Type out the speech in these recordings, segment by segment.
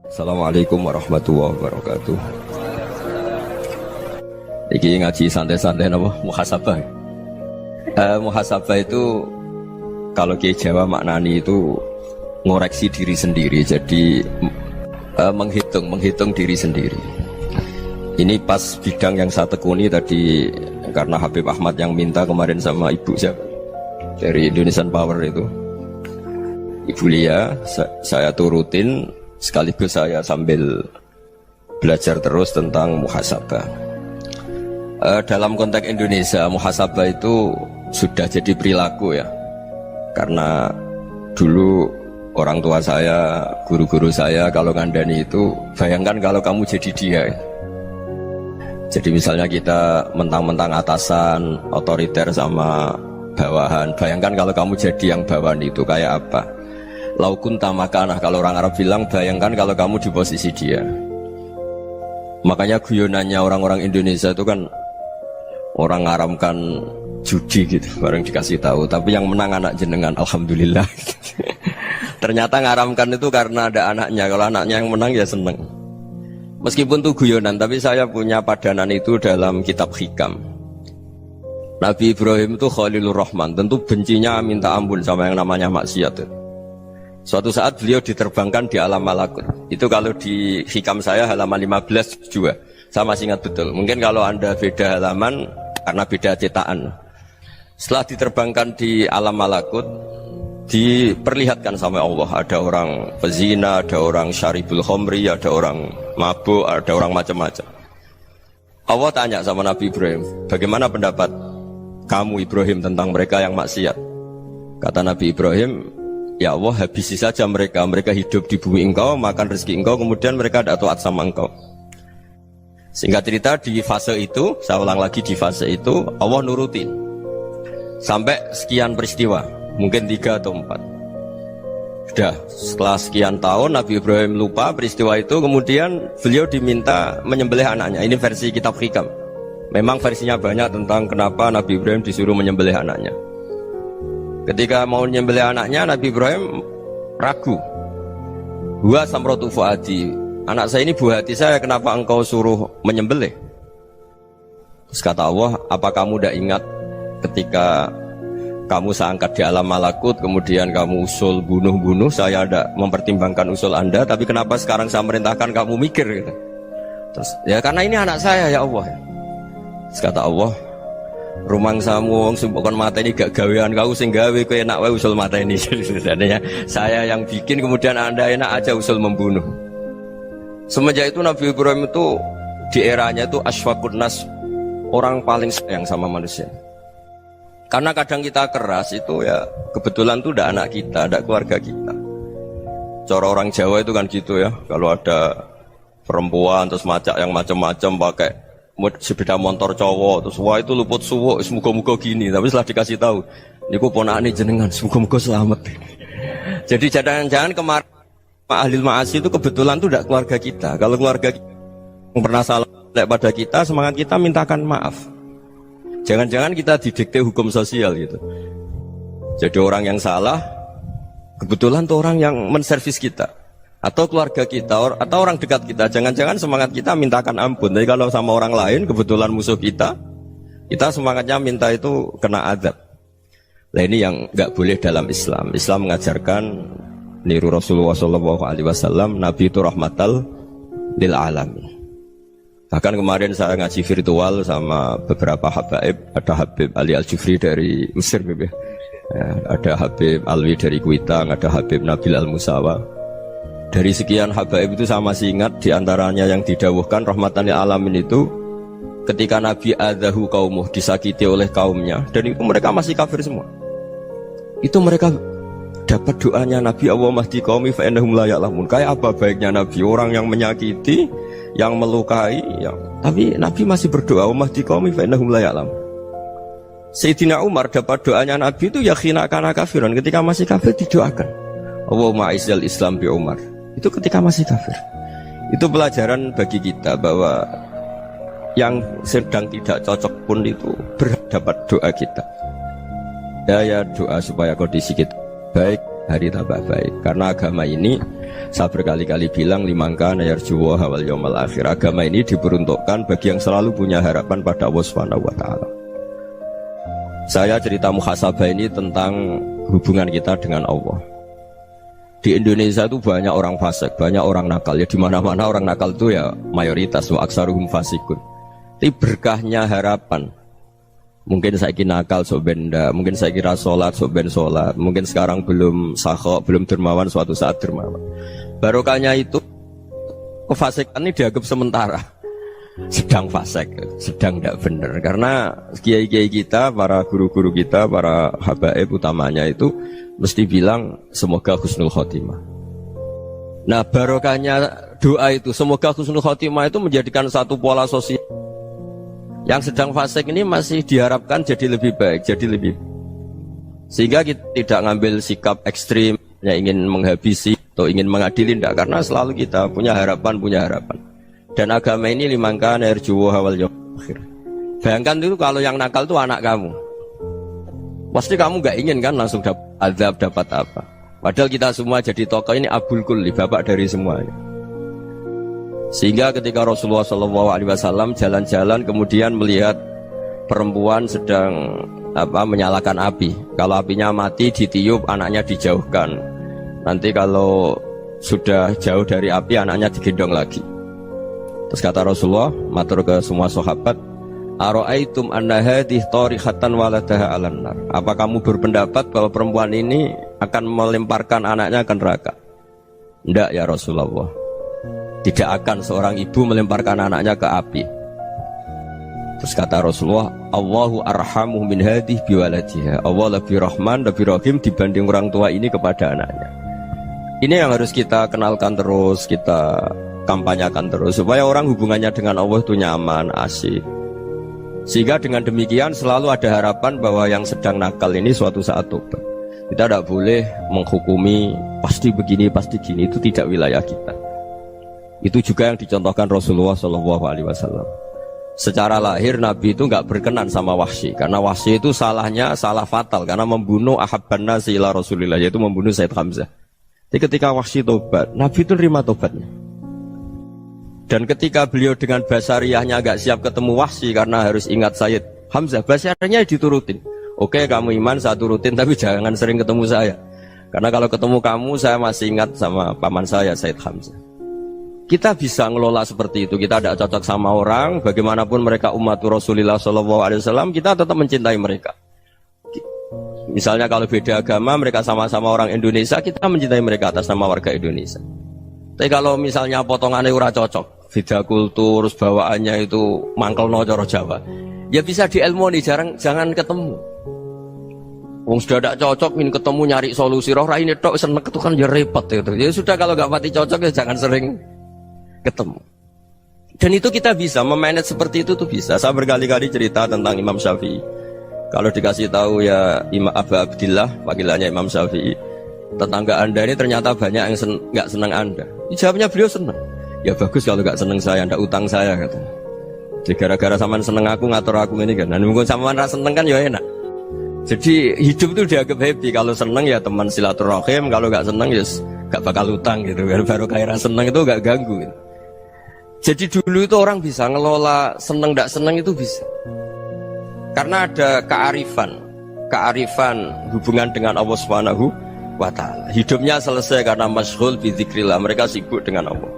Assalamualaikum warahmatullahi wabarakatuh. Iki ngaji santai-santai napa muhasabah. Muhasabah itu kalau Kiai Jawa maknani itu ngoreksi diri sendiri. Jadi menghitung diri sendiri. Ini pas bidang yang saya tekuni tadi karena Habib Ahmad yang minta kemarin sama ibu siapa dari Indonesian Power itu. Ibu Lia, saya turutin sekaligus saya sambil belajar terus tentang muhasabah. Dalam konteks Indonesia, muhasabah itu sudah jadi perilaku ya. Karena dulu orang tua saya, guru-guru saya kalau ngandani itu, bayangkan kalau kamu jadi dia. Jadi misalnya kita mentang-mentang atasan, otoriter sama bawahan. Bayangkan kalau kamu jadi yang bawahan itu kayak apa? Laukun tamakanah, kalau orang Arab bilang, bayangkan kalau kamu di posisi dia. Makanya guyonannya orang-orang Indonesia itu kan orang ngaramkan judi gitu, bareng dikasih tahu. Tapi yang menang anak jenengan, alhamdulillah. Ternyata ngaramkan itu karena ada anaknya. Kalau anaknya yang menang ya seneng. Meskipun itu guyonan, tapi saya punya padanan itu dalam kitab Hikam. Nabi Ibrahim itu Khalilur Rahman, tentu bencinya minta ampun sama yang namanya maksiat. Suatu saat beliau diterbangkan di alam malakut. Itu kalau di Hikam saya halaman 15 juga. Saya masih ingat betul. Mungkin kalau Anda beda halaman karena beda cetakan. Setelah diterbangkan di alam malakut, diperlihatkan sama Allah. Ada orang pezina, ada orang syaribul khomri, ada orang mabuk, ada orang macam-macam. Allah tanya sama Nabi Ibrahim, bagaimana pendapat kamu Ibrahim tentang mereka yang maksiat? Kata Nabi Ibrahim, ya Allah, habisi saja mereka. Mereka hidup di bumi engkau, makan rezeki engkau, kemudian mereka tidak taat sama engkau. Singkat cerita di fase itu, saya ulang lagi di fase itu, Allah nurutin sampai sekian peristiwa, mungkin 3 atau 4. Sudah, setelah sekian tahun Nabi Ibrahim lupa peristiwa itu, kemudian beliau diminta menyembelih anaknya. Ini versi kitab Hikam. Memang versinya banyak tentang kenapa Nabi Ibrahim disuruh menyembelih anaknya. Ketika mau menyembelih anaknya, Nabi Ibrahim ragu. Huwa samratu fuadi, anak saya ini buah hati saya, kenapa engkau suruh menyembelih? Terus kata Allah, apa kamu tidak ingat ketika kamu saya angkat di alam malakut, kemudian kamu usul bunuh-bunuh, saya tidak mempertimbangkan usul Anda, tapi kenapa sekarang saya merintahkan kamu mikir gitu? Terus, ya karena ini anak saya ya Allah. Terus kata Allah, rumang samu wong sumpukon mata ini gak gawean kau sing gawe kowe enak wae usul mata ini. Sebenarnya saya yang bikin, kemudian Anda enak aja usul membunuh. Semenjak itu Nabi Ibrahim itu di eranya itu asfaqun nas, orang paling sayang sama manusia. Karena kadang kita keras itu ya kebetulan itu tidak anak kita, tidak keluarga kita. Cara orang Jawa itu kan gitu ya, kalau ada perempuan terus macak yang macam-macam pakai sepeda motor cowok, terus wah itu luput suwuk, semoga-moga gini. Tapi setelah dikasih tahu, niku ponakane jenengan, semoga-moga selamat. Jadi jangan-jangan kemarin ahli ma'asi itu kebetulan itu tidak keluarga kita. Kalau keluarga kita yang pernah salah pada kita, semangat kita mintakan maaf. Jangan-jangan kita didikte hukum sosial gitu. Jadi orang yang salah, kebetulan itu orang yang menservis kita. Atau keluarga kita, atau orang dekat kita. Jangan-jangan semangat kita mintakan ampun. Tapi kalau sama orang lain, kebetulan musuh kita semangatnya minta itu kena azab. Nah ini yang nggak boleh dalam Islam. Islam mengajarkan niru Rasulullah SAW, Nabi itu rahmatal lil alamin. Bahkan kemarin saya ngaji virtual sama beberapa habaib. Ada Habib Ali Al-Jufri dari Mesir, ya. Ada Habib Alwi dari Kuitang, ada Habib Nabil Al-Musawa. Dari sekian habaib itu saya masih ingat diantaranya yang didawuhkan rahmatan lil alamin itu ketika Nabi adzahu qaumuh, disakiti oleh kaumnya, dan itu mereka masih kafir semua. Itu mereka dapat doanya Nabi, Allahumma hdi qaumi fa innahum la ya'lamun. Kayak apa baiknya Nabi, orang yang menyakiti, yang melukai, tapi Nabi masih berdoa, Allahumma hdi qaumi fa innahum la ya'lamun. Sayyidina Umar dapat doanya Nabi itu yakhina kana kafiran, ketika masih kafir didoakan, Allahumma aizzal Islam bi Umar. Itu ketika masih kafir. Itu pelajaran bagi kita bahwa yang sedang tidak cocok pun itu berdapat doa kita. Ya doa supaya kondisi kita baik, hari tambah baik. Karena agama ini Saya berkali-kali bilang limangka nayarjuwa wal yaumal akhir. Agama ini diperuntukkan bagi yang selalu punya harapan pada Allah Subhanahu wa taala. Saya cerita muhasabah ini tentang hubungan kita dengan Allah. Di Indonesia itu banyak orang fasik, banyak orang nakal. Ya di mana-mana orang nakal itu ya mayoritas, wa aksaruhum fasikun. Tapi berkahnya harapan. Mungkin saya kira nakal sok benda, mungkin saya kira sholat sok ben sholat, mungkin sekarang belum sakho, belum dermawan, suatu saat dermawan. Barokahnya itu kefasikan ini dianggap sementara. Sedang fasik, sedang tidak benar. Karena kiai-kiai kita, para guru-guru kita, para habaib utamanya itu mesti bilang semoga husnul khotimah. Nah barokahnya doa itu semoga husnul khotimah itu menjadikan satu pola sosial. Yang sedang fasik ini masih diharapkan jadi lebih baik, jadi lebih. Sehingga kita tidak ngambil sikap ekstrim, yang ingin menghabisi atau ingin mengadili, tidak. Karena selalu kita punya harapan. Dan agama ini limangka nerjuwa wal yaumal akhir. Bayangkan itu kalau yang nakal itu anak kamu. Pasti kamu gak ingin kan langsung dapat azab, dapat apa. Padahal kita semua jadi tokoh ini abul kulli, bapak dari semuanya. Sehingga ketika Rasulullah SAW jalan-jalan kemudian melihat perempuan sedang menyalakan api. Kalau apinya mati ditiup, anaknya dijauhkan. Nanti kalau sudah jauh dari api, anaknya digendong lagi. Terus kata Rasulullah, matur ke semua sahabat, Aro'aitum anna hadih tarihatan waladaha alan nar. Apa kamu berpendapat bahwa perempuan ini akan melemparkan anaknya ke neraka? Tidak ya Rasulullah. Tidak akan seorang ibu melemparkan anaknya ke api. Terus kata Rasulullah, Allahu arhamu min hadih biwaladiha. Allah lebih rahman, lebih rahim dibanding orang tua ini kepada anaknya. Ini yang harus kita kenalkan terus, kita kampanyakan terus, supaya orang hubungannya dengan Allah itu nyaman, asik. Sehingga dengan demikian selalu ada harapan bahwa yang sedang nakal ini suatu saat tobat. Kita tidak boleh menghukumi pasti begini, pasti gini, itu tidak wilayah kita. Itu juga yang dicontohkan Rasulullah SAW. Secara lahir Nabi itu nggak berkenan sama Wahsy, karena Wahsy itu salahnya salah fatal, karena membunuh ahabban nasi ila Rasulillah, yaitu membunuh Sayyid Hamzah. Jadi ketika Wahsy tobat, Nabi itu nerima tobatnya. Dan ketika beliau dengan basariyahnya agak siap ketemu Wahsy karena harus ingat Sayyid Hamzah, basariyahnya diturutin. Oke, kamu iman, saya turutin, tapi jangan sering ketemu saya. Karena kalau ketemu kamu, saya masih ingat sama paman saya, Sayyid Hamzah. Kita bisa ngelola seperti itu. Kita tidak cocok sama orang, bagaimanapun mereka umat Rasulullah SAW, kita tetap mencintai mereka. Misalnya kalau beda agama, mereka sama-sama orang Indonesia, kita mencintai mereka atas nama warga Indonesia. Tapi kalau misalnya potongannya ora cocok, beda kultur, bawaannya itu mangkelno cara Jawa, ya bisa diilmoni, jangan ketemu. Wong sudah tidak cocok, ingin ketemu nyari solusi, roh ini tok seneng itu kan ya repot gitu. Ya sudah kalau nggak pati cocok ya jangan sering ketemu. Dan itu kita bisa memanage seperti itu tuh bisa. Saya berkali-kali cerita tentang Imam Syafi'i. Kalau dikasih tahu ya Imam Abu Abdillah, panggilannya Imam Syafi'i, tetangga anda ini ternyata banyak yang nggak senang anda. Jawabnya beliau senang. Ya bagus kalau nggak senang saya, ndak utang saya katanya. Jadi gara-gara saman seneng aku ngatur aku ini kan. Dan mungkin saman rasa seneng kan ya enak. Jadi hidup itu dianggap happy. Kalau seneng ya teman silaturahim, kalau nggak seneng ya nggak bakal utang gitu. Baru kayak seneng itu nggak ganggu. Gitu. Jadi dulu itu orang bisa ngelola seneng ndak seneng itu bisa. Karena ada kearifan hubungan dengan Allah Subhanahu wa ta'ala. Hidupnya selesai karena masyghul bi dzikrillah, mereka sibuk dengan Allah.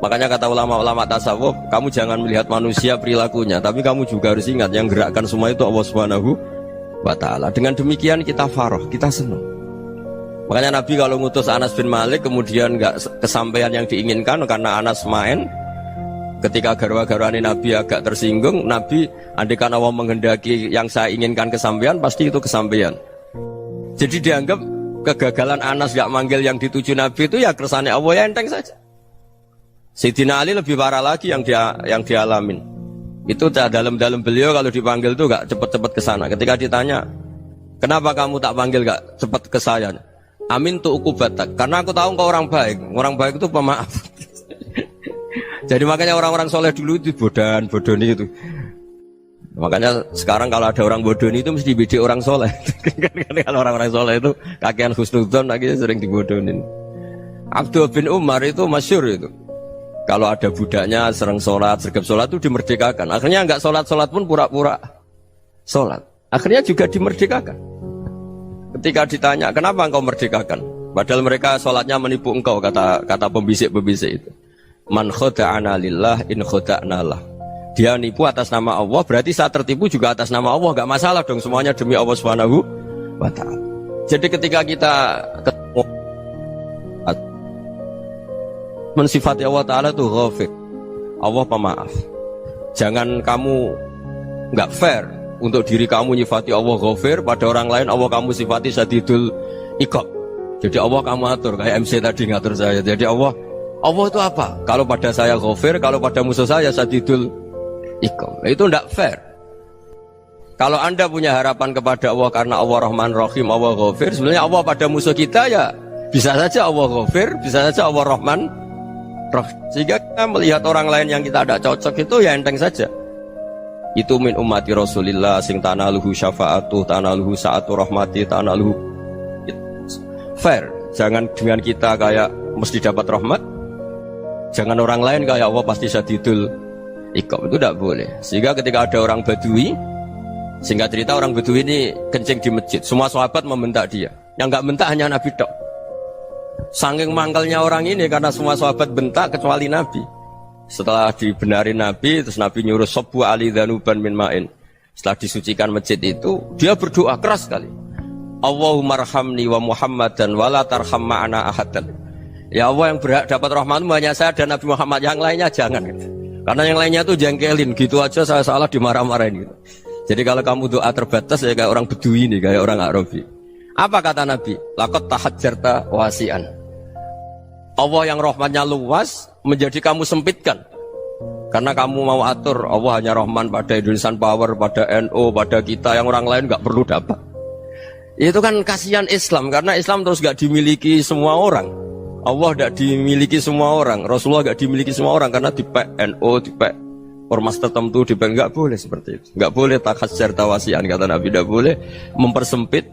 Makanya kata ulama-ulama tasawuf, kamu jangan melihat manusia perilakunya, tapi kamu juga harus ingat yang gerakkan semua itu Allah Subhanahu wa ta'ala. Dengan demikian kita farah, kita senang. Makanya Nabi kalau ngutus Anas bin Malik kemudian enggak kesampaian yang diinginkan karena Anas main, ketika garwa-garwani Nabi agak tersinggung, Nabi andaikan Allah menghendaki yang saya inginkan kesampaian, pasti itu kesampaian. Jadi dianggap kegagalan Anas gak manggil yang dituju Nabi itu ya kersane Allah, ya enteng saja. Sayyidina Ali lebih parah lagi yang dialamin. Itu dalam beliau kalau dipanggil itu gak cepet-cepet ke sana. Ketika ditanya, kenapa kamu tak panggil gak cepet ke saya? Amin tu ukubatak, karena aku tahu kau orang baik itu pemaaf. Jadi makanya orang-orang soleh dulu itu bodoni itu. Makanya sekarang kalau ada orang bodoni itu mesti bidik orang soleh. Kalau orang-orang soleh itu kakean husnudzon lagi sering dibodonin. Abdullah bin Umar itu masyhur itu. Kalau ada budaknya sering sholat, sergap sholat itu dimerdekakan. Akhirnya enggak sholat pun pura-pura sholat. Akhirnya juga dimerdekakan. Ketika ditanya, kenapa engkau merdekakan? Padahal mereka sholatnya menipu engkau, kata pembisik-pembisik itu. Man khoda'ana lillah in khoda'na lah. Dia nipu atas nama Allah, berarti saat tertipu juga atas nama Allah. Enggak masalah dong, semuanya demi Allah Subhanahu wa ta'ala. Jadi ketika kita ketemu mensifati Allah Ta'ala itu ghafir, Allah pemaaf. Jangan kamu nggak fair untuk diri kamu nyifati Allah ghafir, pada orang lain Allah kamu sifati syadidul iqab. Jadi Allah kamu atur, kayak MC tadi ngatur saya. Jadi Allah itu apa? Kalau pada saya ghafir, kalau pada musuh saya syadidul iqab. Itu nggak fair. Kalau Anda punya harapan kepada Allah karena Allah Rahman Rahim, Allah ghafir, sebenarnya Allah pada musuh kita ya bisa saja Allah ghafir, bisa saja Allah Rahman Rahim. Sehingga kita melihat orang lain yang kita tidak cocok itu ya enteng saja. Itu min ummati Rasulillah sing tanaluhu syafa'atuh, tanaluhu sa'atu rahmati, tanaluhu fair. Jangan dengan kita kayak mesti dapat rahmat. Jangan orang lain kayak Allah pasti syadidul iqab. Itu tidak boleh. Sehingga ketika ada orang Badui, singkat cerita orang Badui ini kencing di masjid, semua sahabat membentak dia. Yang enggak bentak hanya Nabi tok. Saking mangkalnya orang ini karena semua sahabat bentak kecuali Nabi. Setelah dibenarin Nabi, terus Nabi nyuruh sobu ali dhanuban min ma'in. Setelah disucikan masjid itu, dia berdoa keras sekali. Allahumma arhamni wa Muhammadan wa la tarham ma'ana ahadan. Ya Allah, yang berhak dapat rahmatmu hanya saya dan Nabi Muhammad, yang lainnya jangan. Karena yang lainnya tuh jengkelin, gitu aja saya salah dimarah-marahin gitu. Jadi kalau kamu doa terbatas ya kayak orang Bedui ini, kayak orang Arabi. Apa kata Nabi? Laqad tahajjarta wasi'an. Allah yang rahmatnya luas menjadi kamu sempitkan. Karena kamu mau atur Allah hanya rahman pada Indonesian Power, pada NU, pada kita, yang orang lain nggak perlu dapat. Itu kan kasihan Islam, karena Islam terus nggak dimiliki semua orang. Allah nggak dimiliki semua orang, Rasulullah nggak dimiliki semua orang, karena di NU, di ormas tertentu, di nggak boleh seperti itu. Nggak boleh takhasyar tawasian, kata Nabi, nggak boleh mempersempit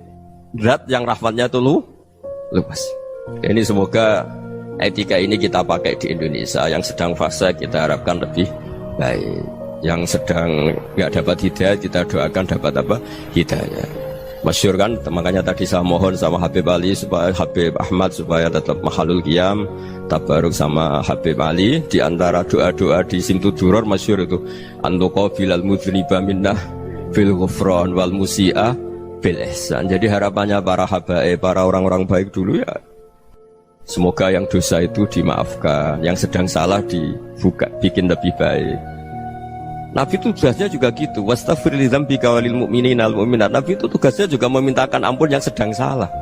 zat yang rahmatnya itu luas. Ini semoga etika ini kita pakai di Indonesia. Yang sedang fase kita harapkan lebih baik. Yang sedang nggak dapat hidayah kita doakan dapat apa? Hidayah. Masyhur kan, makanya tadi saya mohon sama Habib Ali supaya Habib Ahmad supaya tetap mahalul qiyam, tabaruk sama Habib Ali. Di antara doa-doa di Simtuduror masyhur itu antuqabilal mudhniba minnah bil ghufran wal musi'ah bil ihsan. Jadi harapannya para habaib, para orang-orang baik dulu ya, semoga yang dosa itu dimaafkan, yang sedang salah dibuka, bikin lebih baik. Nabi itu tugasnya juga gitu. Wastaghfir li dzambika walil mu'minina wal mu'minat. Nabi itu tugasnya juga memintakan ampun yang sedang salah.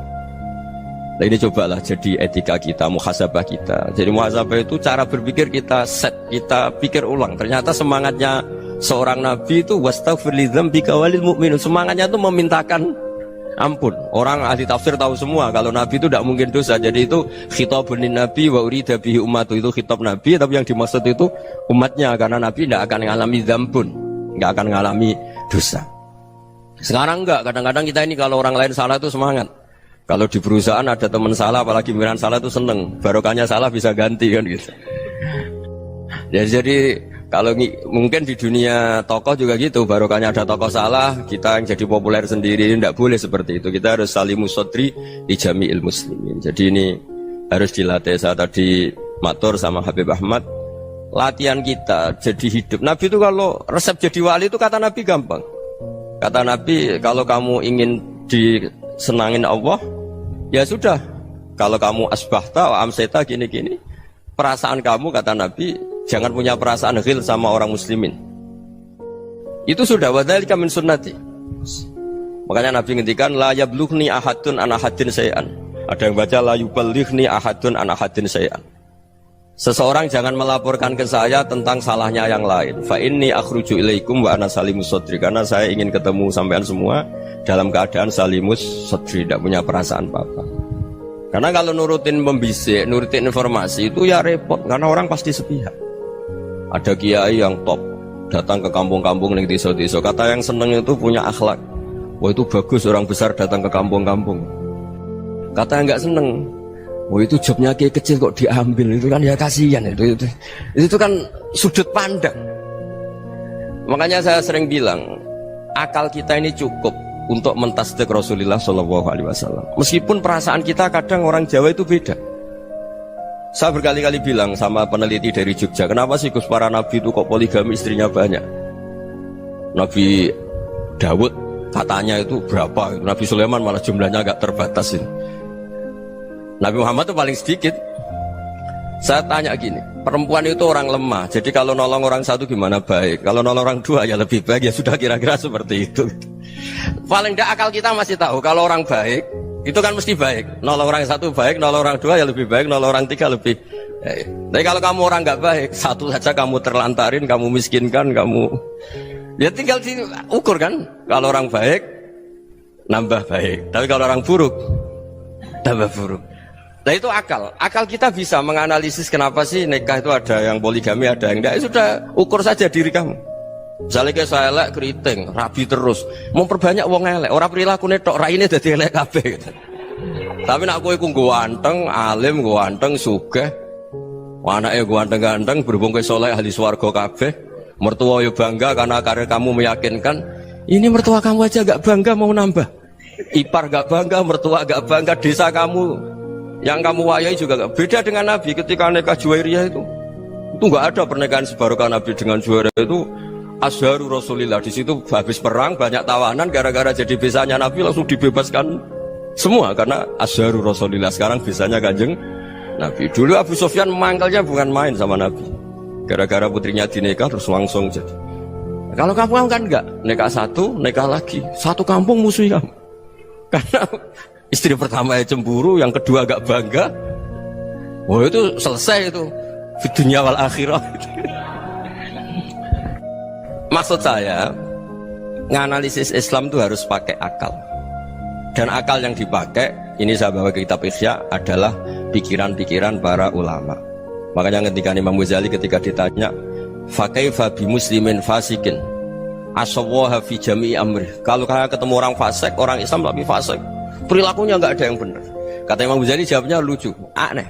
Nah ini cobalah jadi etika kita, muhasabah kita. Jadi muhasabah itu cara berpikir kita set, kita pikir ulang. Ternyata semangatnya seorang Nabi itu wastaghfir li dzambika walil mu'minun. Semangatnya itu memintakan ampun. Orang ahli tafsir tahu semua kalau Nabi itu tidak mungkin dosa. Jadi itu khitabun lin Nabi wa urida bihi ummatu, itu khitab Nabi, tapi yang dimaksud itu umatnya, karena Nabi tidak akan mengalami dzambun, tidak akan mengalami dosa. Sekarang enggak, kadang-kadang kita ini kalau orang lain salah itu semangat. Kalau di perusahaan ada teman salah, apalagi pimpinan salah itu seneng, barokahnya salah bisa ganti kan gitu. Jadi kalau mungkin di dunia tokoh juga gitu, barokahnya ada tokoh salah, kita yang jadi populer sendiri, tidak boleh seperti itu. Kita harus salimus sodri di jami'il muslimin. Jadi ini harus dilatih. Saya tadi matur sama Habib Ahmad, latihan kita jadi hidup. Nabi itu kalau resep jadi wali itu kata Nabi gampang. Kata Nabi, kalau kamu ingin disenangin Allah, ya sudah. Kalau kamu asbahta wa amseta gini-gini, perasaan kamu, kata Nabi, jangan punya perasaan ghil sama orang muslimin. Itu sudah wadzalika min sunnati. Makanya Nabi ngendikan la yablughni ahadun an ahadin syai'an. Ada yang baca la yuballighni ahadun an ahadin syai'an. Seseorang jangan melaporkan ke saya tentang salahnya yang lain. Fa inni akhruju ilaikum wa ana salimus sadri. Karena saya ingin ketemu sampean semua dalam keadaan salimus sadri, tidak punya perasaan apa-apa. Karena kalau nurutin pembisik, nurutin informasi itu ya repot, karena orang pasti sepihak. Ada kiai yang top datang ke kampung-kampung ning desa-desa, kata yang seneng itu punya akhlak. Wah itu bagus orang besar datang ke kampung-kampung. Kata yang nggak seneng, Oh itu jobnya kayak kecil kok diambil, itu kan ya kasihan itu kan sudut pandang. Makanya saya sering bilang akal kita ini cukup untuk mentasdik Rasulullah Shallallahu Alaihi Wasallam. Meskipun perasaan kita kadang orang Jawa itu beda. Saya berkali-kali bilang sama peneliti dari Jogja, kenapa sih Gus para nabi itu kok poligami istrinya banyak? Nabi Dawud katanya itu berapa? Nabi Sulaiman malah jumlahnya agak terbatas ini. Nabi Muhammad itu paling sedikit. Saya tanya gini, perempuan itu orang lemah, jadi kalau nolong orang satu gimana baik, kalau nolong orang dua ya lebih baik, ya sudah kira-kira seperti itu. Paling tidak akal kita masih tahu kalau orang baik itu kan mesti baik, nolong orang satu baik, nolong orang dua ya lebih baik, nolong orang tiga lebih baik. Tapi kalau kamu orang nggak baik, satu saja kamu terlantarin, kamu miskinkan, kamu ya tinggal diukur kan. Kalau orang baik nambah baik, tapi kalau orang buruk tambah buruk. Nah itu akal. Akal kita bisa menganalisis kenapa sih nikah itu ada yang poligami, ada yang enggak. Sudah ukur saja diri kamu. Misalnya kayak saya elek keriting, rabi terus, memperbanyak wong elek. Orang perilaku netok, raine dadi elek kabeh gitu. Tapi nak kowe ku ganteng, alim, ganteng, sugih. Anake ganteng-ganteng, berhubung kowe saleh ahli swarga kabeh. Mertua yo bangga karena karir kamu meyakinkan. Ini mertua kamu aja gak bangga mau nambah. Ipar gak bangga, mertua gak bangga, desa kamu yang kamu wayai juga gak beda dengan Nabi ketika nikah Juwairiyah itu gak ada pernikahan sebarokah Nabi dengan Juwairiyah itu Azharu Rasulillah. Di situ habis perang banyak tawanan, gara-gara jadi besanya Nabi langsung dibebaskan semua karena Azharu Rasulillah. Sekarang besanya Kanjeng Nabi. Dulu Abu Sufyan mangkalnya bukan main sama Nabi, gara-gara putrinya dinikah terus langsung jadi. Kalau kamu kan enggak, nikah satu, nikah lagi, satu kampung musuhi kamu karena istri pertama ya cemburu, yang kedua agak bangga. Wah itu selesai itu di dunia wal akhirah. Maksud saya nganalisis Islam itu harus pakai akal. Dan akal yang dipakai, ini saya bawa ke kitab Ihya, adalah pikiran-pikiran para ulama. Makanya ketika Imam Ghazali ketika ditanya fakaifa bi muslimin fasikin asawwaha fi jami'i amri, kalau kalian ketemu orang fasik, orang Islam tapi fasik, perilakunya nggak ada yang benar. Kata Imam Ghazali jawabnya lucu, aneh.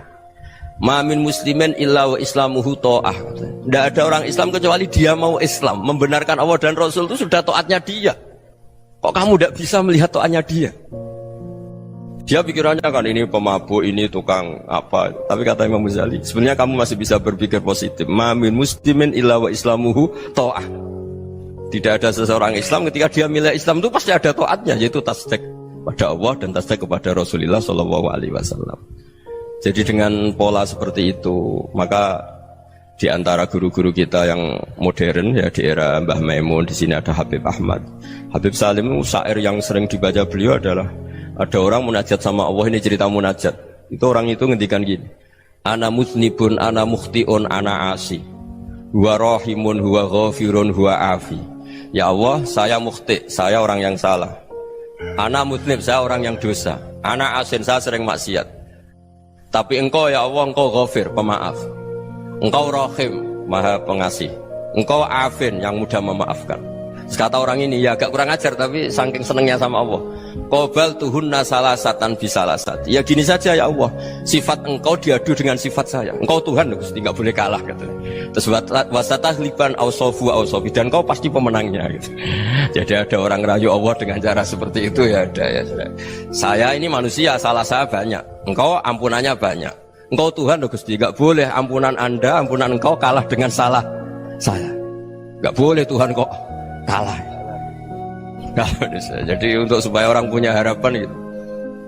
Ma min muslimin illa wa islamuhu ta'ah. Tidak ada orang Islam kecuali dia mau Islam, membenarkan Allah dan Rasul itu sudah taatnya dia. Kok kamu tidak bisa melihat taatnya dia? Dia pikirannya kan ini pemabuk, ini tukang apa. Tapi kata Imam Ghazali, sebenarnya kamu masih bisa berpikir positif. Ma min muslimin illa wa islamuhu ta'ah. Tidak ada seseorang Islam ketika dia milih Islam itu pasti ada taatnya, yaitu tasdik pada Allah dan tasdik kepada Rasulullah Shallallahu Alaihi Wasallam. Jadi dengan pola seperti itu, maka di antara guru-guru kita yang modern ya di era Mbah Maimun, di sini ada Habib Ahmad, Habib Salim, syair yang sering dibaca beliau adalah ada orang munajat sama Allah. Ini cerita munajat. Itu orang itu ngendikan gini, ana musnibun, ana mukhtiun, ana asi, huwa rahimun, huwa ghafirun, huwa afi. Ya Allah, saya mukhti, saya orang yang salah. Ana mutnib, saya orang yang dosa. Ana asin, saya sering maksiat. Tapi engkau ya Allah, engkau ghafir, pemaaf. Engkau rahim, maha pengasih. Engkau afin, yang mudah memaafkan. Kata orang ini, ya agak kurang ajar, tapi saking senengnya sama Allah. Qobal tuhunna salasatan bisalasat. Ya gini saja ya Allah, sifat engkau diadu dengan sifat saya. Engkau Tuhan, Gusti, nggak boleh kalah gitu. Terus wasatahliban ausofu ausofi, dan engkau pasti pemenangnya gitu. Jadi ada orang rayu Allah dengan cara seperti itu ya ada ya. Saya ini manusia, salah saya banyak. Engkau ampunannya banyak. Engkau Tuhan, Gusti, nggak boleh ampunan Anda, ampunan engkau kalah dengan salah saya. Nggak boleh Tuhan kok kalah. Jadi untuk supaya orang punya harapan gitu.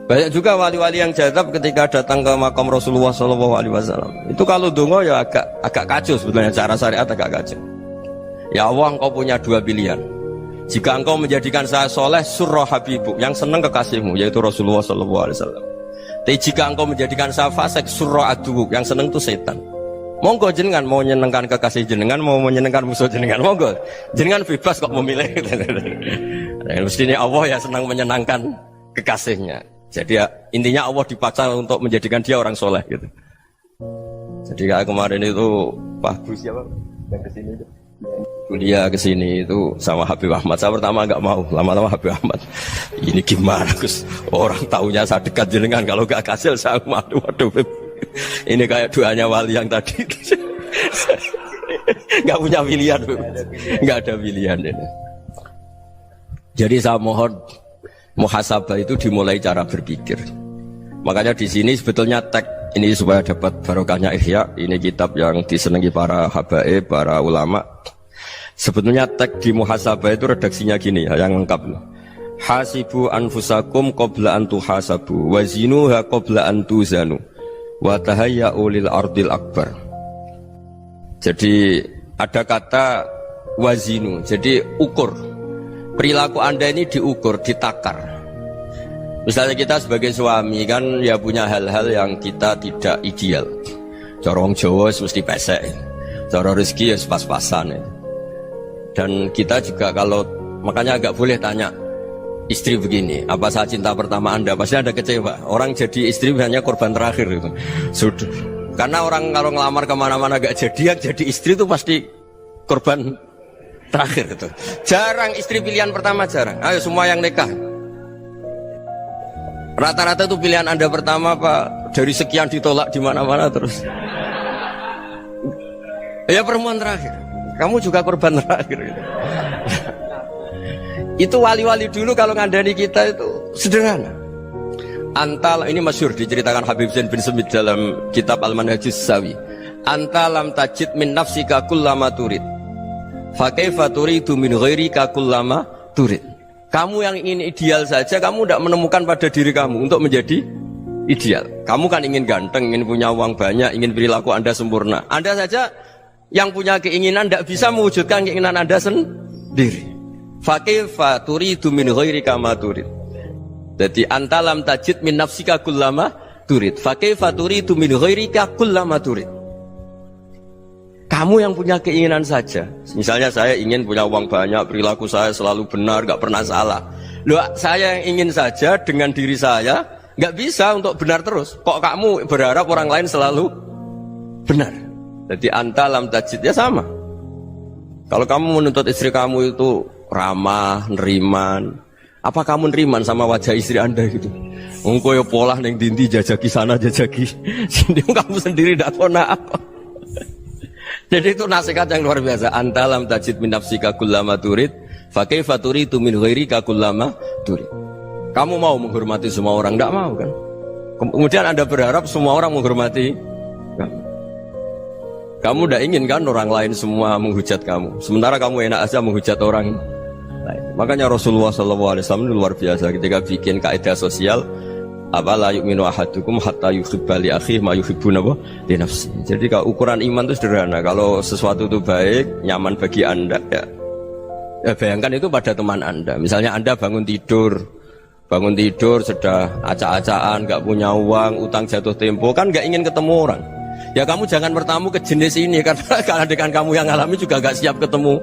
Banyak juga wali-wali yang jadab ketika datang ke makam Rasulullah SAW. Itu kalau dongo ya agak kacau sebetulnya, cara syariat agak kacau. Ya Allah, engkau punya dua pilihan. Jika engkau menjadikan saya soleh, surah habibuk, yang senang kekasihmu, yaitu Rasulullah SAW. Tapi jika engkau menjadikan saya fasik, surah adubuk, yang senang itu setan. Monggo jenengan mau menyenangkan kekasih jenengan, mau menyenangkan musuh jenengan, monggo jenengan bebas kok memilih. Mestinya Allah ya senang menyenangkan kekasihnya. Jadi ya, intinya Allah dipaksa untuk menjadikan dia orang soleh gitu. Jadi kayak kemarin itu Pak Gus siapa yang kesini itu kuliah ke sini itu sama Habib Ahmad. Saya pertama nggak mau, lama-lama Habib Ahmad. Ini gimana Gus? Orang taunya saya dekat jenengan, kalau nggak kasil saya waduh. Ini kayak doanya wali yang tadi. Nggak punya pilihan, nggak ada pilihan ini. Jadi saya mohon muhasabah itu dimulai cara berpikir. Makanya di sini sebetulnya tag ini supaya dapat barokahnya Ihya. Ini kitab yang disenangi para habaib, para ulama. Sebetulnya tag di muhasabah itu redaksinya gini ya, yang lengkap. Hasibu anfusakum qabla an tuhasabu wa zinuha qabla an tuzanu wa tahayya'u lil ardil akbar. Jadi ada kata wazinu, jadi ukur. Perilaku Anda ini diukur, ditakar. Misalnya kita sebagai suami kan ya punya hal-hal yang kita tidak ideal. Corong Jawa mesti pesek, cara rezeki ya pas-pasan ya. Dan kita juga kalau makanya agak boleh tanya istri begini, apa saat cinta pertama Anda? Pasti Anda kecewa. Orang jadi istri hanya korban terakhir itu. Sudah. Karena orang kalau ngelamar kemana-mana gak jadi, yang jadi istri itu pasti korban terakhir itu. Jarang istri pilihan pertama, jarang. Ayo semua yang nikah. Rata-rata itu pilihan Anda pertama Pak, dari sekian ditolak di mana-mana terus. Ya perempuan terakhir. Kamu juga korban terakhir gitu. Itu wali-wali dulu kalau ngandani kita itu sederhana. Antal ini masyhur diceritakan Habib Zain bin Semit dalam kitab Al-Manhajus Sawi. Antalam tajid min nafsika kullama turid. Fa kaifa turidu min ghairika kullama turid. Kamu yang ingin ideal saja kamu tidak menemukan pada diri kamu untuk menjadi ideal. Kamu kan ingin ganteng, ingin punya uang banyak, ingin perilaku Anda sempurna. Anda saja yang punya keinginan tidak bisa mewujudkan keinginan Anda sendiri. Fa kaifa turidu min ghairika ma turid. Jadi antalam tajid min nafsika kullama turid. Fa kaifa turidu min ghairika kullama turid. Kamu yang punya keinginan saja. Misalnya saya ingin punya uang banyak, perilaku saya selalu benar, gak pernah salah. Loh, saya yang ingin saja dengan diri saya gak bisa untuk benar terus. Kok kamu berharap orang lain selalu benar? Jadi antalam tajid ya sama. Kalau kamu menuntut istri kamu itu ramah, neriman, apa kamu neriman sama wajah istri Anda gitu? Engkau ya pola neng dindi jajaki sana jajaki sini, kamu sendiri tidak tahu apa. Jadi itu nasihat yang luar biasa. Antalam tajid min nafsika kullama turid, fa kaifa turidu min ghairika kullama turid. Kamu mau menghormati semua orang? Tidak mau kan? Kemudian Anda berharap semua orang menghormati kamu. Kamu tidak ingin kan orang lain semua menghujat kamu. Sementara kamu enak aja menghujat orang lain. Makanya Rasulullah SAW luar biasa ketika bikin kaidah sosial. Apa la yu'minu ahadukum hatta yuhibba li akhihi ma yuhibbu li nafsi. Jadi kalau ukuran iman itu sederhana. Kalau sesuatu itu baik, nyaman bagi Anda ya bayangkan itu pada teman Anda. Misalnya Anda bangun tidur sudah acak-acakan, gak punya uang, utang jatuh tempo, kan gak ingin ketemu orang. Ya kamu jangan bertamu ke jenis ini karena dengan kamu yang alami juga gak siap ketemu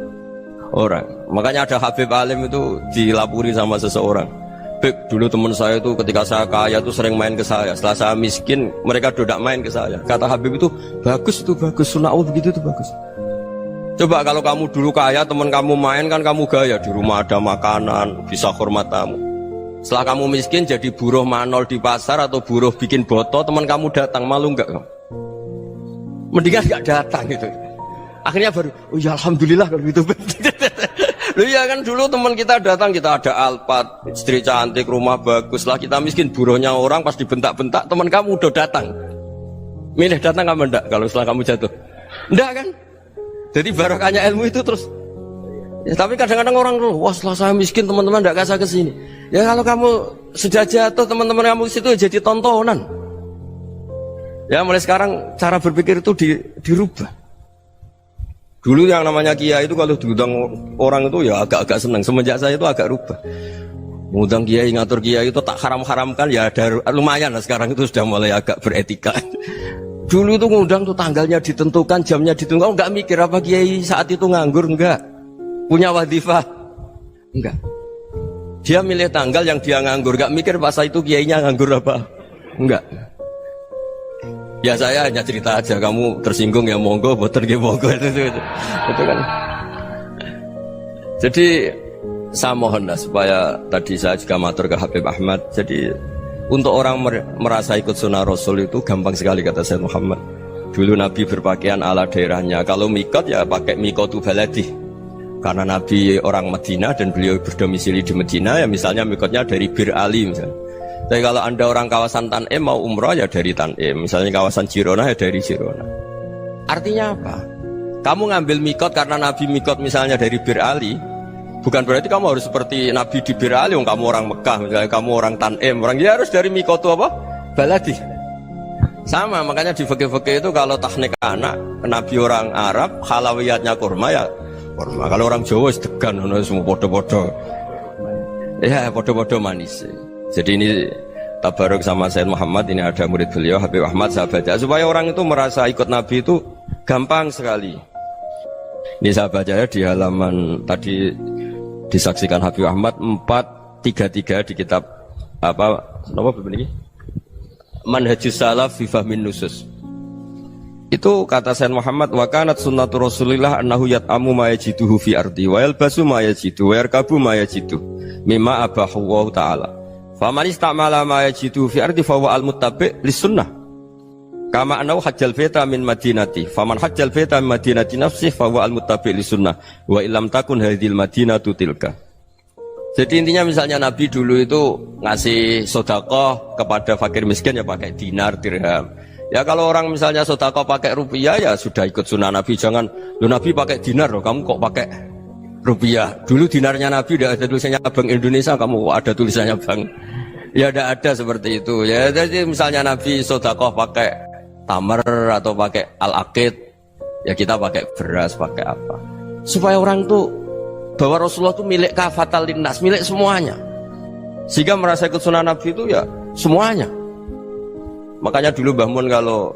orang. Makanya ada Habib Alim itu dilapuri sama seseorang. Beb, dulu teman saya itu ketika saya kaya itu sering main ke saya. Setelah saya miskin, mereka tidak main ke saya. Kata Habib itu bagus, sunnah Allah begitu itu bagus. Coba kalau kamu dulu kaya, teman kamu main kan kamu gaya, di rumah ada makanan, bisa hormat tamu. Setelah kamu miskin jadi buruh manol di pasar atau buruh bikin boto, teman kamu datang, malu enggak kamu? Mendingan enggak datang gitu. Akhirnya baru, oh ya alhamdulillah kalau gitu. Loh ya kan dulu teman kita datang, kita ada Alphard, istri cantik, rumah bagus lah, kita miskin, buruhnya orang pas dibentak-bentak, teman kamu udah datang. Milih datang apa enggak kalau setelah kamu jatuh? Enggak kan? Jadi barokahnya ilmu itu terus. Ya, tapi kadang-kadang orang tuh, wah setelah saya miskin teman-teman enggak kasih ke sini. Ya kalau kamu sudah jatuh, teman-teman kamu situ jadi tontonan. Ya mulai sekarang cara berpikir itu dirubah. Dulu yang namanya kiai itu kalau diundang orang itu ya agak-agak senang. Semenjak saya itu agak rubah. Mengundang kiai, ngatur kiai itu tak haram-haramkan ya ada lumayan lah, sekarang itu sudah mulai agak beretika. Dulu itu ngundang tuh tanggalnya ditentukan, jamnya ditentukan, enggak mikir apa kiai saat itu nganggur, enggak. Punya wadifah, enggak. Dia milih tanggal yang dia nganggur, enggak mikir pas itu kiainya nganggur apa, enggak. Ya saya hanya cerita aja, kamu tersinggung ya monggo, boten nggih monggo itu kan. Jadi saya mohon lah supaya tadi saya juga matur ke Habib Ahmad. Jadi untuk orang merasa ikut sunnah Rasul itu gampang sekali kata Sayyid Muhammad. Dulu Nabi berpakaian ala daerahnya. Kalau mikot ya pakai mikotu baladi. Karena Nabi orang Madinah dan beliau berdomisili di Madinah ya misalnya mikotnya dari Bir Ali misalnya. Tapi kalau anda orang kawasan Tanim mau umrah ya dari Tanim. Misalnya kawasan Jirona ya dari Jirona. Artinya apa? Kamu ngambil mikot karena Nabi mikot misalnya dari Bir Ali. Bukan berarti kamu harus seperti Nabi di Bir Ali, kamu orang Mekah, misalnya kamu orang Tanim, orang dia harus dari mikotu apa? Baladi. Sama, makanya di fikih-fikih itu kalau tahnik anak, Nabi orang Arab, halawiyatnya kurma ya kurma. Kalau orang Jawa sedegan, semua bodoh-bodoh. Ya, bodoh-bodoh manis. Jadi ini tabaruk sama Sayyid Muhammad, ini ada murid beliau, Habib Ahmad, sahabatnya. Supaya orang itu merasa ikut Nabi itu gampang sekali. Ini saya baca ya di halaman tadi disaksikan Habib Ahmad 433 di kitab apa begini Manhajus Salaf fi Fahmin Nusus. Itu kata Sayyid Muhammad wa kanat sunnatu Rasulillah annahu yat'amu ma yajiduhu fi ardi wa yalbasu ma yajidu wa yarkabu ma yajidu mimma abahu Allah taala. Faman istamala ma yajiduhu fi ardi fa huwa al-muttabi' lis-sunnah. Kama anau hajjal baita min madinati faman hajjal baita min madinati nafsih fa huwa al-muttabi' lisunnah wa illam takun hadhil madinatu tilka. Jadi intinya misalnya Nabi dulu itu ngasih sedekah kepada fakir miskin ya pakai dinar dirham. Ya kalau orang misalnya sedekah pakai rupiah ya sudah ikut sunnah Nabi. Jangan lu Nabi pakai dinar loh, kamu kok pakai rupiah. Dulu dinarnya Nabi udah ada tulisannya Bank Indonesia, kamu ada tulisannya Bank. Ya tidak ada seperti itu. Ya jadi misalnya Nabi sedekah pakai tamar atau pakai al-aqid, ya kita pakai beras, pakai apa, supaya orang tuh bahwa Rasulullah itu milik kafatal linnas, milik semuanya, sehingga merasa ikut sunnah Nabi itu ya semuanya. Makanya dulu Mbah Mun kalau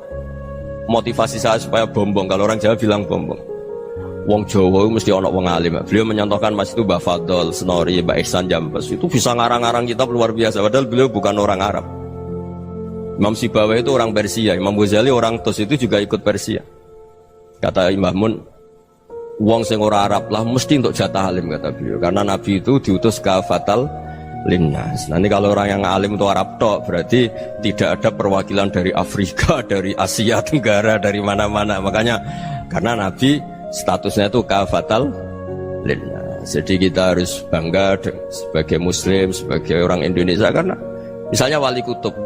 motivasi saya supaya bombong, kalau orang Jawa bilang bombong, wong Jawa itu mesti ono wong alim. Beliau menyontohkan mas itu Mbah Fadol, Senori, Mbah Ihsan Jambes, itu bisa ngarang-ngarang kitab luar biasa, padahal beliau bukan orang Arab. Imam Sibawai itu orang Persia, Imam Ghazali orang Tus itu juga ikut Persia. Kata Imam Mun, wong sing ora Arab lah mesti untuk jatah alim kata beliau, karena Nabi itu diutus kafatal linnas. Nanti kalau orang yang alim itu Arab tok, berarti tidak ada perwakilan dari Afrika, dari Asia Tenggara, dari mana-mana. Makanya karena Nabi statusnya itu kafatal linnas. Jadi kita harus bangga sebagai Muslim, sebagai orang Indonesia, karena misalnya Wali Kutub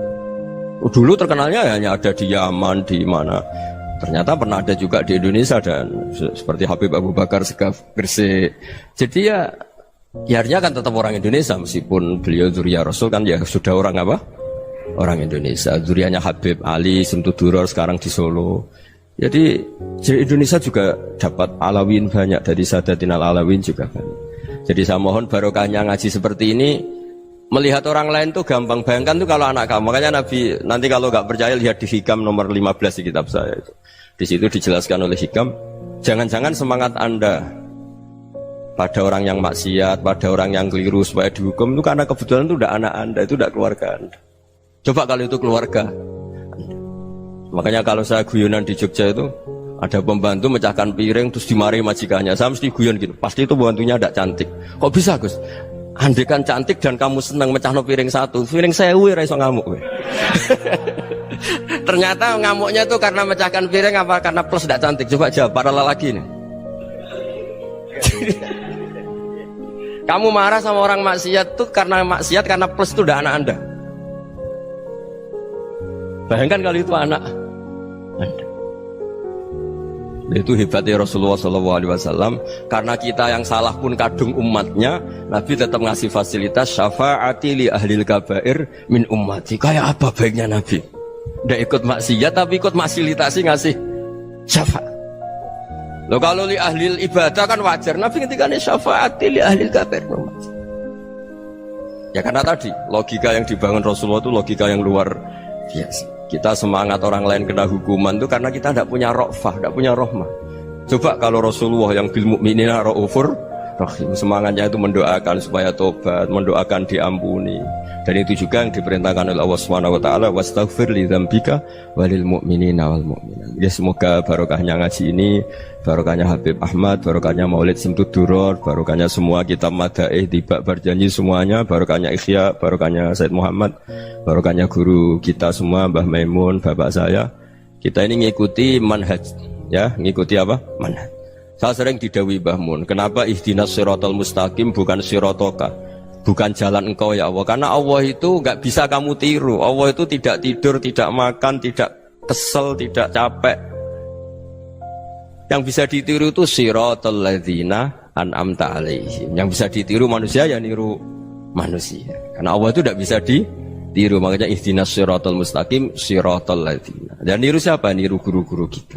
dulu terkenalnya hanya ada di Yaman, di mana. Ternyata pernah ada juga di Indonesia dan seperti Habib Abu Bakar Segaf Gresik. Jadi ya artinya kan tetap orang Indonesia meskipun beliau zuriyah Rasul kan ya sudah orang apa? Orang Indonesia. Zuriyahnya Habib Ali Simtuduror sekarang di Solo. Jadi Indonesia juga dapat alawin banyak, dari Sadatin al-Alawin juga banyak. Jadi saya mohon barokahnya ngaji seperti ini. Melihat orang lain tuh gampang, bayangkan tuh kalau anak kamu. Makanya Nabi nanti kalau nggak percaya lihat di Hikam nomor 15 di kitab saya itu. Di situ dijelaskan oleh Hikam, jangan-jangan semangat Anda pada orang yang maksiat, pada orang yang keliru supaya dihukum itu karena kebetulan itu udah anak Anda, itu udah keluarga Anda. Coba kalau itu keluarga Anda. Makanya kalau saya guyonan di Jogja itu ada pembantu mecahkan piring terus dimarahi majikannya, saya mesti guyon gitu, pasti itu pembantunya tidak cantik. Kok bisa Gus? Andekan cantik dan kamu senang mecahno piring satu, piring 1000 ora iso ngamuk. Ternyata ngamuknya tuh karena mecahkan piring apa karena plus tidak cantik? Coba jawab para lelaki ini. Kamu marah sama orang maksiat tuh karena maksiat, karena plus itu udah anak Anda. Bayangkan kalau itu anak Anda. Itu hebatnya Rasulullah SAW. Karena kita yang salah pun kadung umatnya, Nabi tetap ngasih fasilitas syafaati li ahlil kabair min ummati. Kayak apa baiknya Nabi? Tidak ikut maksiat tapi ikut fasilitasi ngasih syafaat. Loh kalau li ahlil ibadah kan wajar. Nabi ketika ini syafaati li ahlil kabair min ummati. Ya karena tadi logika yang dibangun Rasulullah itu logika yang luar biasa. Kita semangat orang lain kena hukuman itu karena kita tidak punya rofah, tidak punya rohmah. Coba kalau Rasulullah yang bil mukminina raufur Rahim. Semangatnya itu mendoakan supaya tobat, mendoakan diampuni. Dan itu juga yang diperintahkan oleh Allah Subhanahu wa taala, wastaghfir li dzambika walil mu'minina wal mu'minat. Ya semoga barokahnya ngaji ini, barokahnya Habib Ahmad, barokahnya Maulid Simtud Duror, barokahnya semua kitab Madaih Tibak Berjanji semuanya, barokahnya Ikhya, barokahnya Said Muhammad, barokahnya guru kita semua Mbah Maimun, bapak saya. Kita ini ngikuti manhaj, ya, ngikuti apa? Manhaj. Saya sering didhawuhi Mbah Mun, kenapa ihdinas siratal mustaqim bukan siratoka? Bukan jalan engkau ya Allah, karena Allah itu nggak bisa kamu tiru. Allah itu tidak tidur, tidak makan, tidak kesel, tidak capek. Yang bisa ditiru itu siratal ladzina an'amta alaihim. Yang bisa ditiru manusia ya niru manusia. Karena Allah itu tidak bisa ditiru. Makanya ihdinas siratal mustaqim siratal ladzina. Dan niru siapa? Niru guru-guru kita.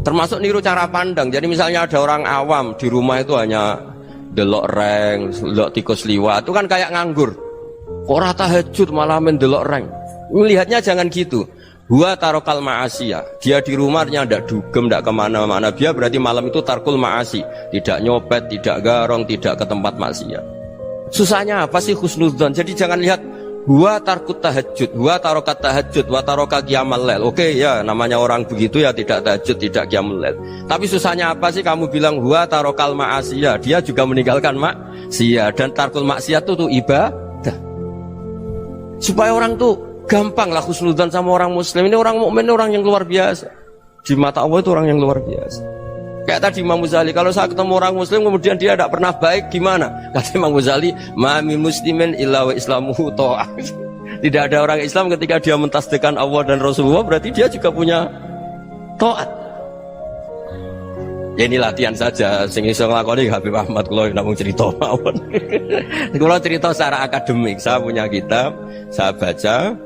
Termasuk niru cara pandang. Jadi misalnya ada orang awam di rumah itu hanya delok reng, delok tikus liwat, itu kan kayak nganggur. Ora tahajud malah mendelok reng. Melihatnya jangan gitu. Huwa tarokal ma'asiyah. Dia di rumahnya ndak dugem, ndak kemana-mana. Dia berarti malam itu tarkul ma'asi. Tidak nyopet, tidak garong, tidak ke tempat maksiat. Susahnya apa sih husnudzon? Jadi jangan lihat huwa tarkut tahajud, huwa tarokat tahajud, wa taroka qiyamal lail. Oke ya, namanya orang begitu ya tidak tahajud, tidak qiyamul lail. Tapi susahnya apa sih kamu bilang huwa tarokal ma'asiyah? Dia juga meninggalkan maksiat, dan tarkul maksiat itu ibadah. Supaya orang tuh gampang lah husnudzon sama orang muslim. Ini orang mukmin, orang yang luar biasa. Di mata Allah itu orang yang luar biasa. Kayak tadi Imam Ghazali, kalau saya ketemu orang muslim kemudian dia tidak pernah baik, gimana? Kata Imam Ghazali, ma min muslimin illa wa islamuhu ta'ah. Tidak ada orang Islam ketika dia mentasdihkan Allah dan Rasulullah, berarti dia juga punya taat. Ya ini latihan saja, sing iso nglakoni Habib Ahmad kula namung cerita mawon. Kula cerita secara akademik, saya punya kitab, saya baca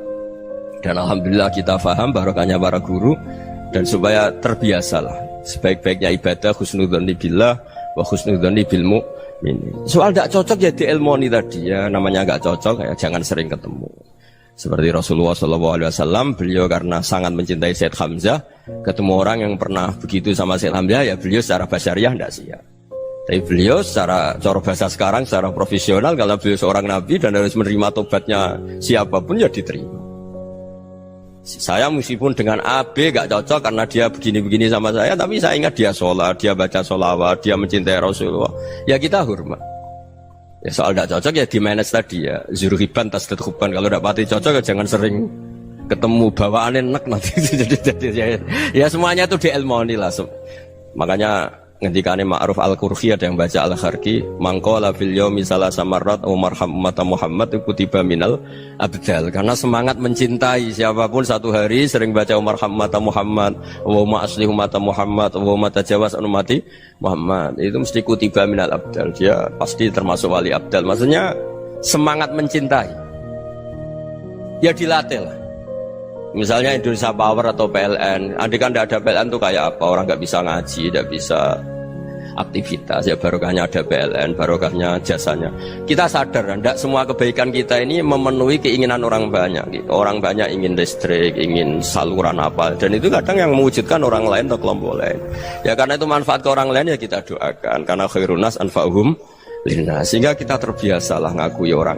dan alhamdulillah kita paham barokahnya para guru, dan supaya terbiasalah. Sebaik-baiknya ibadah husnudzon billah wa husnudzon bil mu'min. Soal tidak cocok ya diilmoni tadi ya, namanya nggak cocok ya jangan sering ketemu. Seperti Rasulullah SAW, beliau karena sangat mencintai Said Hamzah, ketemu orang yang pernah begitu sama Said Hamzah ya beliau secara basyariah tidak siap. Tapi beliau secara cara bahasa sekarang, secara profesional, kalau beliau seorang nabi dan harus menerima tobatnya siapapun ya diterima. Saya meskipun dengan AB gak cocok karena dia begini-begini sama saya, tapi saya ingat dia sholat, dia baca sholawat, dia mencintai Rasulullah, ya kita hormat. Ya soal gak cocok ya di manage tadi ya, zuruhiban tasdid huban. Kalau gak pati cocok ya jangan sering ketemu, bawaannya enak nanti. Ya semuanya itu diilmoni lah. Makanya ngendikane Ma'ruf Al-Qurhi ada yang baca Al-Kharki, mangqala fil yaumi salasa marrat wa marham ummata Muhammad kutiba minal abdal. Karena semangat mencintai siapapun satu hari sering baca marham ummata Muhammad, wa ma aslih ummata Muhammad, wa ma tajawaz an ummati Muhammad, itu mesti kutiba minal abdal. Dia pasti termasuk wali abdal. Maksudnya semangat mencintai ya dilatih lah. Misalnya Indonesia Power atau PLN, andai kan tidak ada PLN tuh kayak apa? Orang nggak bisa ngaji, tidak bisa aktivitas. Ya barokahnya ada PLN, barokahnya jasanya. Kita sadar, tidak semua kebaikan kita ini memenuhi keinginan orang banyak. Gitu. Orang banyak ingin listrik, ingin saluran apa, dan itu kadang yang mewujudkan orang lain atau kelompok lain. Ya karena itu manfaat ke orang lain ya kita doakan. Karena khairun nas anfa'uhum linnas. Sehingga kita terbiasalah ngakui orang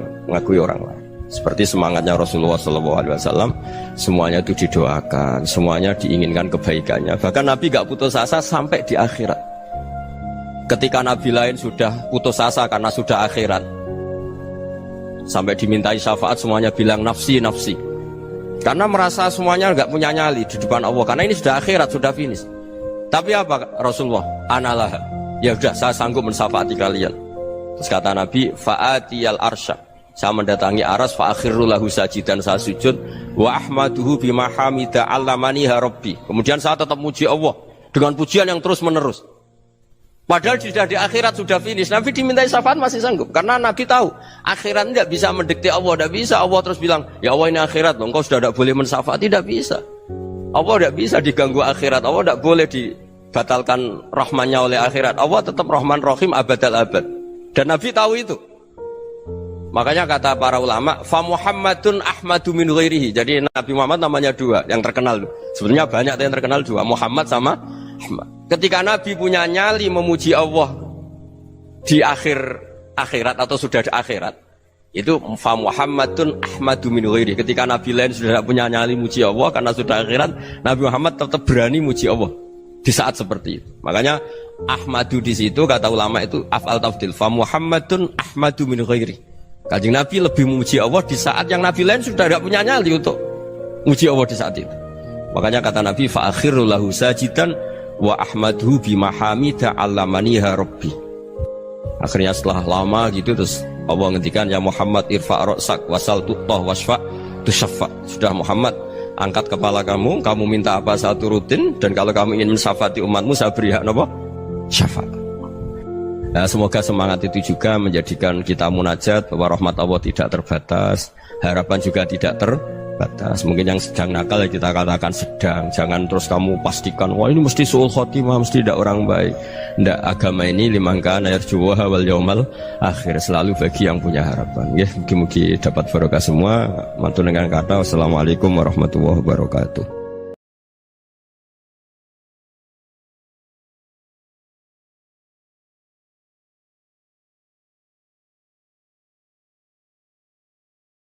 lain. Seperti semangatnya Rasulullah SAW, semuanya itu didoakan, semuanya diinginkan kebaikannya. Bahkan Nabi gak putus asa sampai di akhirat. Ketika Nabi lain sudah putus asa karena sudah akhirat, sampai dimintai syafaat semuanya bilang nafsi, nafsi. Karena merasa semuanya gak punya nyali di depan Allah. Karena ini sudah akhirat, sudah finish. Tapi apa Rasulullah? Analah. Ya udah, saya sanggup mensyafaati kalian. Terus kata Nabi, fa'atiyal arsya. Saya mendatangi aras fa akhirru lahu sajidan, saya sujud wa ahmaduhu bima hamida allamaniha rabbi. Kemudian saya tetap muji Allah dengan pujian yang terus menerus. Padahal sudah di akhirat sudah finish. Nabi dimintai syafaat masih sanggup karena Nabi tahu akhirat tidak bisa mendikte Allah, tidak bisa. Allah terus bilang, "Ya Allah ini akhirat, loh, engkau sudah tidak boleh mensyafaat." Tidak bisa. Allah tidak bisa diganggu akhirat. Allah tidak boleh dibatalkan rahmannya oleh akhirat. Allah tetap Rahman Rahim abadal abad. Dan Nabi tahu itu. Makanya kata para ulama, fa Muhammadun ahmadu min ghairihi. Jadi Nabi Muhammad namanya dua, yang terkenal. Sebenarnya banyak yang terkenal dua, Muhammad sama Ahmad. Ketika Nabi punya nyali memuji Allah di akhir akhirat atau sudah di akhirat itu fa Muhammadun ahmadu min ghairi. Ketika nabi lain sudah tidak punya nyali muji Allah karena sudah akhirat, Nabi Muhammad tetap berani muji Allah di saat seperti itu. Makanya ahmadu di situ kata ulama itu af'al tafdil, fa Muhammadun ahmadu min ghairi. Kanjeng Nabi lebih memuji Allah di saat yang nabi lain sudah tidak punya nyali untuk muji Allah di saat itu. Makanya kata Nabi fa akhiru lahu sajidan wa ahmaduhu bimahamida 'allamaniha rabbi. Akhirnya setelah lama gitu terus Allah ngendikan ya Muhammad irfa' ra'sak wasal tu'tah wasfa' tusyaffa. Sudah Muhammad, angkat kepala kamu minta apa saya turutin, dan kalau kamu ingin mensyafaati umatmu saya beri hak apa? Syafaat. Nah, semoga semangat itu juga menjadikan kita munajat bahwa rahmat Allah tidak terbatas, harapan juga tidak terbatas. Mungkin yang sedang nakal ya kita katakan sedang, jangan terus kamu pastikan wah ini mesti suul khotimah, mesti tidak orang baik. Tidak, agama ini liman kana yarjuwaha wal yaumal akhir, selalu bagi yang punya harapan. Ya, mugi-mugi dapat barokah semua. Mantu dengan kata wassalamualaikum warahmatullahi wabarakatuh.